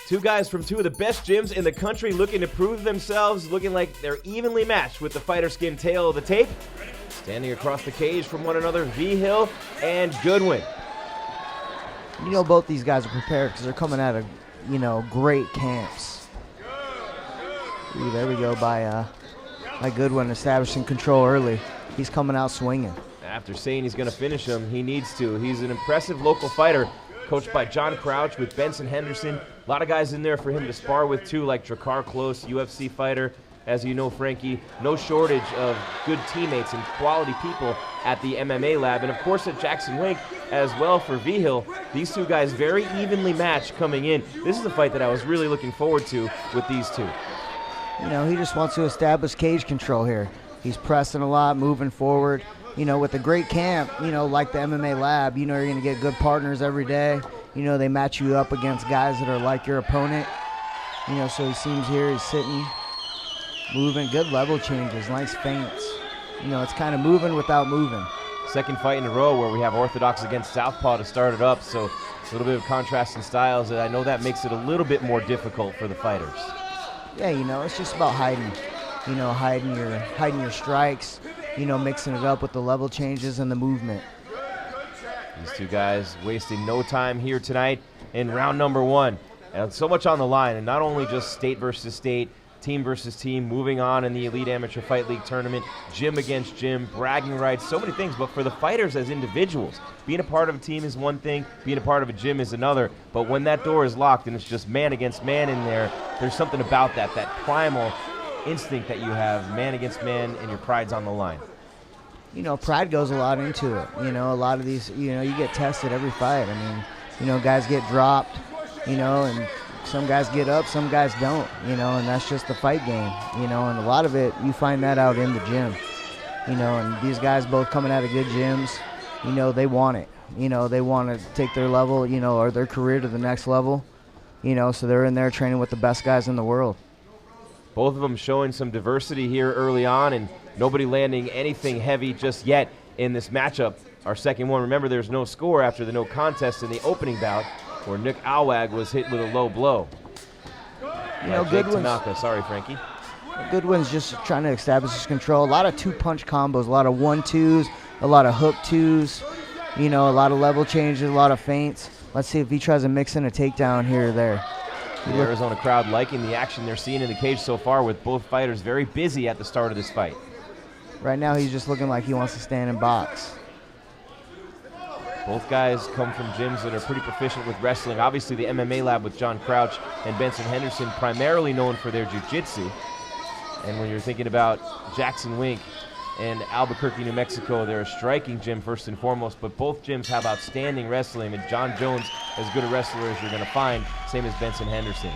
Two guys from two of the best gyms in the country looking to prove themselves, looking like they're evenly matched with the fighter skin tail of the tape. Standing across the cage from one another, Vigil and Goodwin. You know, both these guys are prepared because they're coming out of, great camps. Ooh, there we go by Goodwin establishing control early. He's coming out swinging. After saying he's going to finish him, he needs to. He's an impressive local fighter, coached by John Crouch with Benson Henderson. A lot of guys in there for him to spar with, too, like Drakkar Close, UFC fighter. As you know, Frankie, no shortage of good teammates and quality people at the MMA lab. And, of course, at Jackson Wink as well for Vigil. These two guys very evenly matched coming in. This is a fight that I was really looking forward to with these two. He just wants to establish cage control here. He's pressing a lot, moving forward. With a great camp, like the MMA lab, you're going to get good partners every day. They match you up against guys that are like your opponent. So he seems here, he's sitting, moving, good level changes, nice feints. It's kind of moving without moving. Second fight in a row where we have Orthodox against Southpaw to start it up, so a little bit of contrast in styles. I know that makes it a little bit more difficult for the fighters. Yeah, it's just about hiding, hiding your strikes, mixing it up with the level changes and the movement. These two guys wasting no time here tonight in round number one. And so much on the line, and not only just state versus state, team versus team, moving on in the Elite Amateur Fight League tournament, gym against gym, bragging rights, so many things. But for the fighters as individuals, being a part of a team is one thing, being a part of a gym is another. But when that door is locked and it's just man against man in there, there's something about that primal instinct that you have, man against man, and your pride's on the line. Pride goes a lot into it. A lot of these, you get tested every fight. Guys get dropped, and some guys get up, some guys don't, and that's just the fight game, and a lot of it, you find that out in the gym, and these guys both coming out of good gyms, they want it, they want to take their level, or their career to the next level, so they're in there training with the best guys in the world. Both of them showing some diversity here early on, and nobody landing anything heavy just yet in this matchup. Our second one, remember there's no score after the no contest in the opening bout, where Nick Alwag was hit with a low blow. Sorry, Frankie. Goodwin's just trying to establish his control. A lot of two-punch combos, a lot of 1-2s, a lot of hook twos, a lot of level changes, a lot of feints. Let's see if he tries to mix in a takedown here or there. The Arizona crowd liking the action they're seeing in the cage so far, with both fighters very busy at the start of this fight. Right now he's just looking like he wants to stand and box. Both guys come from gyms that are pretty proficient with wrestling. Obviously the MMA lab with John Crouch and Benson Henderson, primarily known for their jiu-jitsu. And when you're thinking about Jackson Wink and Albuquerque, New Mexico, they're a striking gym first and foremost, but both gyms have outstanding wrestling, and John Jones as good a wrestler as you're going to find, same as Benson Henderson.